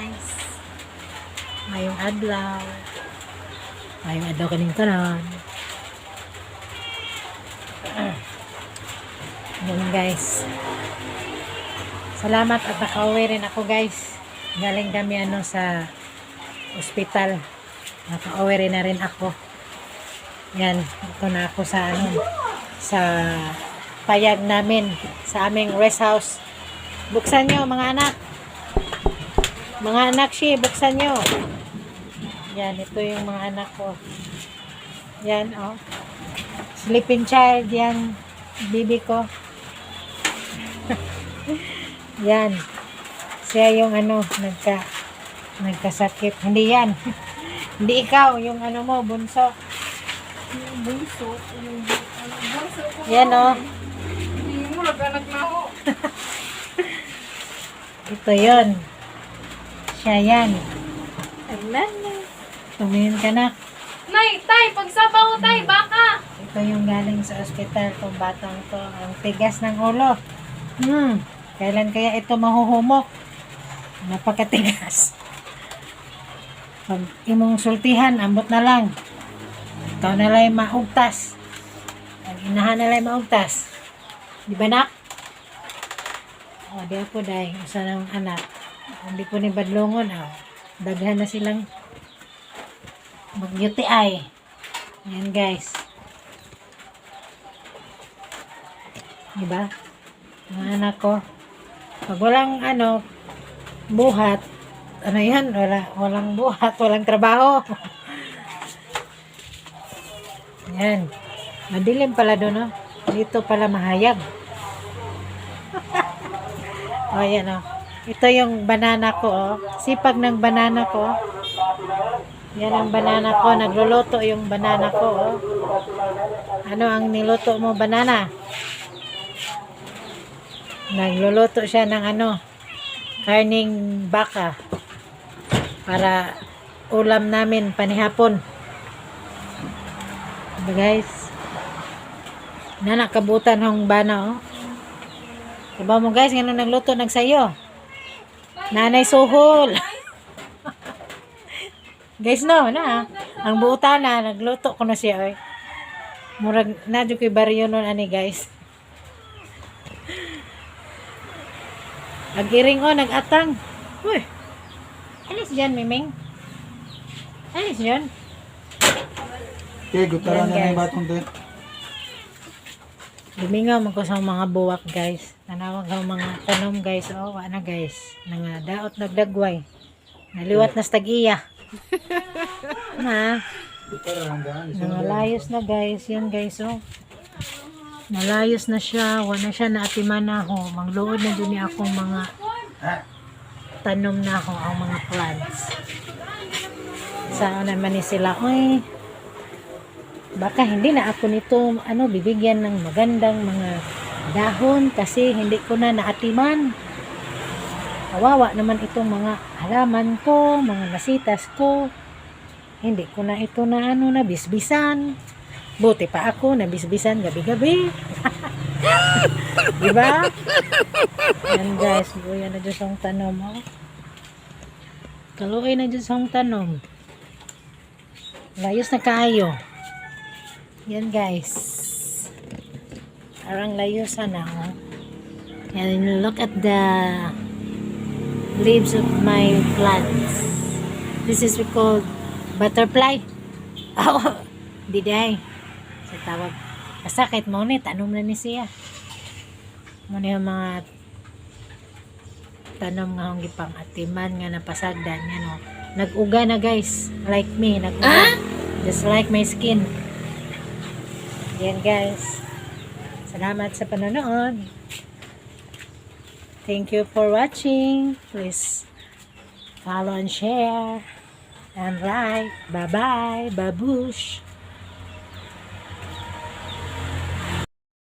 guys. Ngayong adlaw. Ngayong adlaw kaning kanan. Yan guys. Salamat at nakauwi rin ako guys. Galing kami sa ospital. Nakauwi rin na rin ako. Yan. Ito na ako sa sa payag namin. Sa aming rest house. Buksan nyo mga anak. Mga anak buksan nyo. Yan. Ito yung mga anak ko. Yan oh. Sleeping child. Yan. Bibi ko. Yan. Siya yung nagkasakit. Hindi yan. Hindi ikaw. Yung mo, bunso. Bunso. Yan o. Hindi mo nag-anak na ako. Ito yun. Siya yan. Nanay. Tumingin ka na. Nay, tay, pagsabaw tay, baka. Ito yung galing sa ospital. Itong batang to. Ang tigas ng ulo. Kailan kaya ito mahuhumok? Napakatigas. Pag imong sultihan, ambot na lang. Ikaw na lang maugtas. Ang inahan na lang maugtas. Di ba nak? O, di ako dahi. Isa ng anak. Hindi po ni Badlongon. Daghan na silang mag-UTI. Ayan guys. Di ba? Mga anak ko. Pag walang buhat, yan, walang buhat, walang trabaho. Yan. Madilim pala doon, Dito pala mahayag. O, yan, Ito yung banana ko, Sipag ng banana ko. Yan ang banana ko. Nagluluto yung banana ko, Ano ang niluto mo, banana? Nagluluto siya ng karning baka para ulam namin panihapon. Diba guys? Nanakabutan hong bana Diba mo guys, ngano nagluto nagsayo? Nanay Suhol. Guys ang buutan nagluto ko na siya Murag nadyo kay baryo nun guys. Agiring nagatang. Uy. Alis dyan, Miming. Alis dyan. Okay, gutaran na yung batong din. Lumingaw man ko sa mga buwak, guys. Nanawag ang mga tanom, guys. Wala guys. Daot nagdagway. Naliwat na stag-iya. Nangalayos na, guys. Yan, guys, Nalayos na siya. Wala siya naatiman na ako. Mangluod na dun niya akong mga tanom na ako. Ang mga plants. Saan naman ni sila? Uy, baka hindi na ako nito bibigyan ng magandang mga dahon kasi hindi ko na naatiman. Kawawa naman itong mga halaman ko, mga nasitas ko. Hindi ko na ito na bisbisan. Buti pa ako nabisbisan gabi-gabi. Diba? Yan guys, buya na dyan siyang tanom. Kaluoy na dyan siyang tanom. Layos na kaayo. Yan guys. Parang layos na And look at the leaves of my plants. This is called butterfly. Diday. Sa tawag. Kasakit mo tanom na ni siya. Muna yung mga tanom nga hong gipang atiman nga napasagdan yan nag-uga na guys. Like me. Nag-uga. Just like my skin. Yan guys. Salamat sa panonood. Thank you for watching. Please follow and share. And like. Bye-bye. Babush.